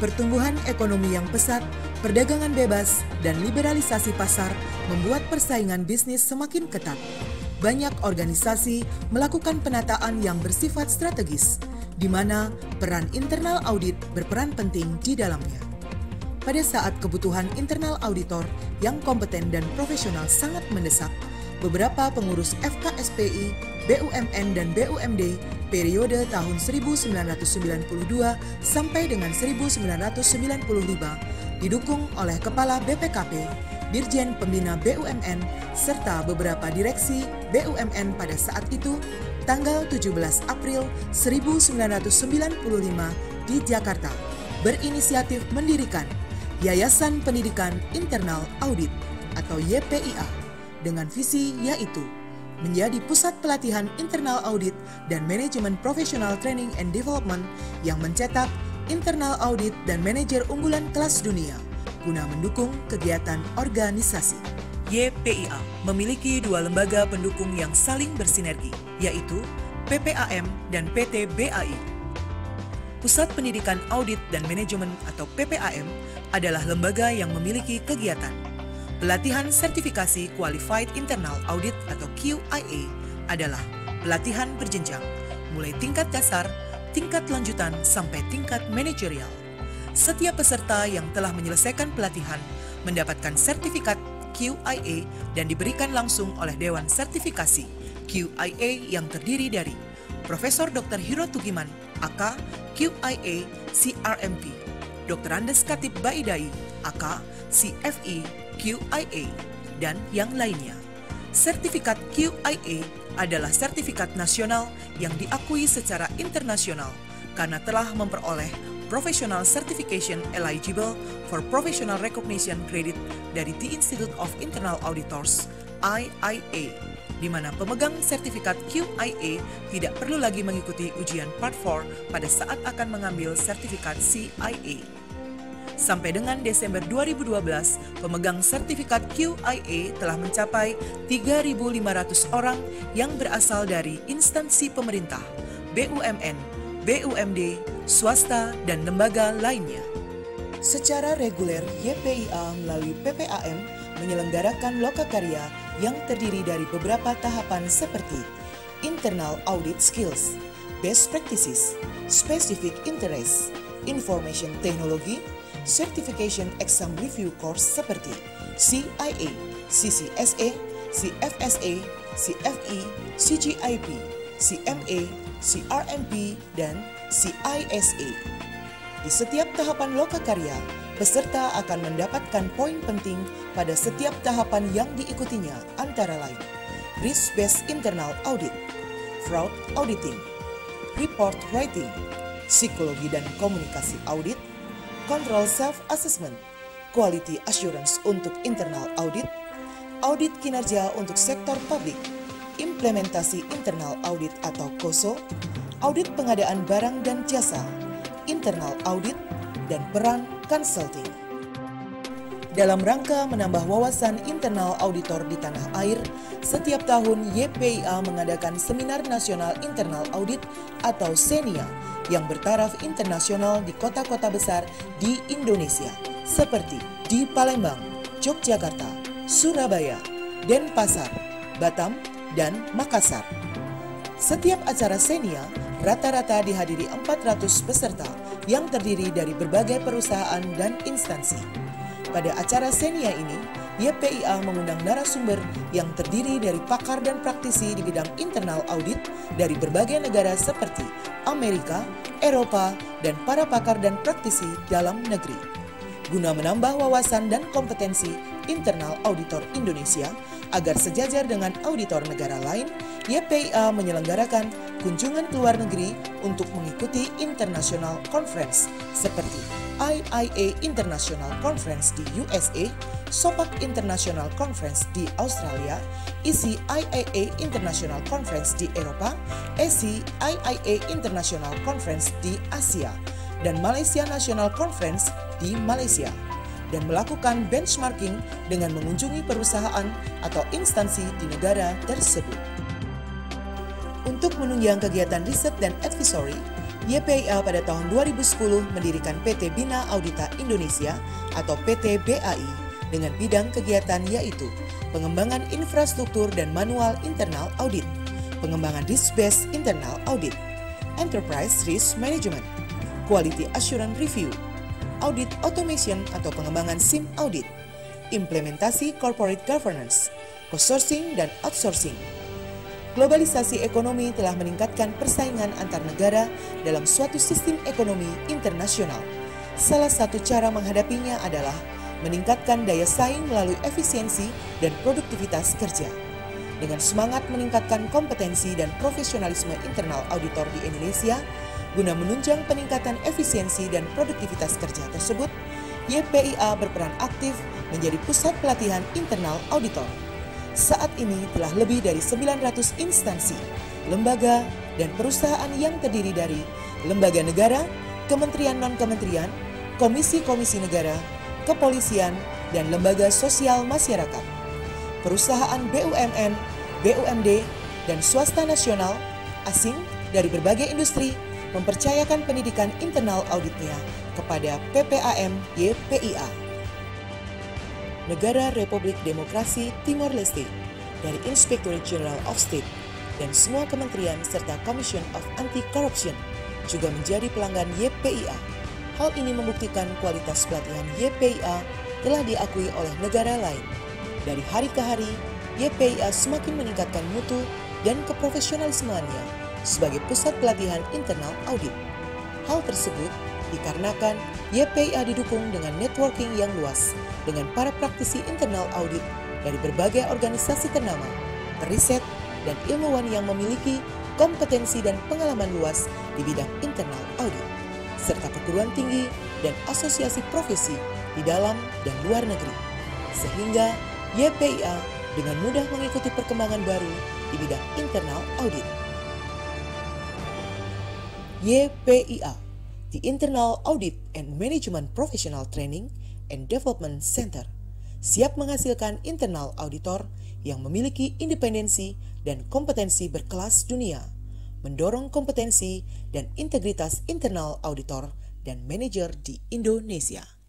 Pertumbuhan ekonomi yang pesat, perdagangan bebas, dan liberalisasi pasar membuat persaingan bisnis semakin ketat. Banyak organisasi melakukan penataan yang bersifat strategis, di mana peran internal audit berperan penting di dalamnya. Pada saat kebutuhan internal auditor yang kompeten dan profesional sangat mendesak, beberapa pengurus FKSPI, BUMN, dan BUMD periode tahun 1992 sampai dengan 1995 didukung oleh Kepala BPKP, Dirjen Pembina BUMN, serta beberapa direksi BUMN pada saat itu, tanggal 17 April 1995 di Jakarta, berinisiatif mendirikan Yayasan Pendidikan Internal Audit atau YPIA dengan visi yaitu menjadi pusat pelatihan internal audit dan manajemen profesional training and development yang mencetak internal audit dan manajer unggulan kelas dunia guna mendukung kegiatan organisasi. YPIA memiliki dua lembaga pendukung yang saling bersinergi, yaitu PPAM dan PT BAI. Pusat Pendidikan Audit dan Manajemen atau PPAM adalah lembaga yang memiliki kegiatan pelatihan sertifikasi Qualified Internal Audit atau QIA adalah pelatihan berjenjang, mulai tingkat dasar, tingkat lanjutan, sampai tingkat manajerial. Setiap peserta yang telah menyelesaikan pelatihan mendapatkan sertifikat QIA dan diberikan langsung oleh Dewan Sertifikasi QIA yang terdiri dari Profesor Dr. Hiro Tugiman, AK, QIA, CRMP, Dr. Andes Katib Baidai, AK, CFE, QIA, dan yang lainnya. Sertifikat QIA adalah sertifikat nasional yang diakui secara internasional karena telah memperoleh Professional Certification Eligible for Professional Recognition Credit dari The Institute of Internal Auditors, IIA, di mana pemegang sertifikat QIA tidak perlu lagi mengikuti ujian Part 4 pada saat akan mengambil sertifikat CIA. Sampai dengan Desember 2012, pemegang sertifikat QIA telah mencapai 3.500 orang yang berasal dari instansi pemerintah, BUMN, BUMD, swasta, dan lembaga lainnya. Secara reguler, YPIA melalui PPAM menyelenggarakan lokakarya yang terdiri dari beberapa tahapan seperti Internal Audit Skills, Best Practices, Specific Interest, Information Technology, Certification Exam Review Course seperti CIA, CCSA, CFSA, CFE, CGIP, CMA, CRMP, dan CISA. Di setiap tahapan lokakarya, peserta akan mendapatkan poin penting pada setiap tahapan yang diikutinya antara lain Risk-Based Internal Audit, Fraud Auditing, Report Writing, Psikologi dan Komunikasi Audit, Control Self-Assessment, Quality Assurance untuk Internal Audit, Audit Kinerja untuk Sektor Publik, Implementasi Internal Audit atau KOSO, Audit Pengadaan Barang dan Jasa, Internal Audit, dan peran consulting. Dalam rangka menambah wawasan internal auditor di tanah air, setiap tahun YPIA mengadakan Seminar Nasional Internal Audit atau SENIA yang bertaraf internasional di kota-kota besar di Indonesia, seperti di Palembang, Yogyakarta, Surabaya, Denpasar, Batam, dan Makassar. Setiap acara SENIA rata-rata dihadiri 400 peserta yang terdiri dari berbagai perusahaan dan instansi. Pada acara SENIA ini, YPIA mengundang narasumber yang terdiri dari pakar dan praktisi di bidang internal audit dari berbagai negara seperti Amerika, Eropa, dan para pakar dan praktisi dalam negeri. Guna menambah wawasan dan kompetensi internal auditor Indonesia agar sejajar dengan auditor negara lain, YPIA menyelenggarakan kunjungan ke luar negeri untuk mengikuti international conference seperti IIA International Conference di USA, SOPAC International Conference di Australia, ICIIA International Conference di Eropa, ACIIA International Conference di Asia, dan Malaysia National Conference di Malaysia, dan melakukan benchmarking dengan mengunjungi perusahaan atau instansi di negara tersebut. Untuk menunjang kegiatan riset dan advisory, YPIA pada tahun 2010 mendirikan PT Bina Audita Indonesia atau PT BAI dengan bidang kegiatan yaitu pengembangan infrastruktur dan manual internal audit, pengembangan risk-based internal audit, enterprise risk management, quality assurance review, audit automation atau pengembangan SIM audit, implementasi corporate governance, co-sourcing dan outsourcing. Globalisasi ekonomi telah meningkatkan persaingan antar negara dalam suatu sistem ekonomi internasional. Salah satu cara menghadapinya adalah meningkatkan daya saing melalui efisiensi dan produktivitas kerja. Dengan semangat meningkatkan kompetensi dan profesionalisme internal auditor di Indonesia, guna menunjang peningkatan efisiensi dan produktivitas kerja tersebut, YPIA berperan aktif menjadi pusat pelatihan internal auditor. Saat ini telah lebih dari 900 instansi, lembaga, dan perusahaan yang terdiri dari lembaga negara, kementerian non-kementerian, komisi-komisi negara, kepolisian, dan lembaga sosial masyarakat. Perusahaan BUMN, BUMD, dan swasta nasional, asing dari berbagai industri mempercayakan pendidikan internal auditnya kepada PPAM YPIA. Negara Republik Demokrasi Timor Leste, dari Inspektorat General of State, dan semua kementerian serta Commission of Anti-Corruption juga menjadi pelanggan YPIA. Hal ini membuktikan kualitas pelatihan YPIA telah diakui oleh negara lain. Dari hari ke hari, YPIA semakin meningkatkan mutu dan keprofesionalismenya sebagai pusat pelatihan internal audit. Hal tersebut dikarenakan YPIA didukung dengan networking yang luas dengan para praktisi internal audit dari berbagai organisasi ternama, periset, dan ilmuwan yang memiliki kompetensi dan pengalaman luas di bidang internal audit, serta perguruan tinggi dan asosiasi profesi di dalam dan luar negeri. Sehingga YPIA dengan mudah mengikuti perkembangan baru di bidang internal audit. YPIA, the Internal Audit and Management Professional Training and Development Center, siap menghasilkan internal auditor yang memiliki independensi dan kompetensi berkelas dunia, mendorong kompetensi dan integritas internal auditor dan manajer di Indonesia.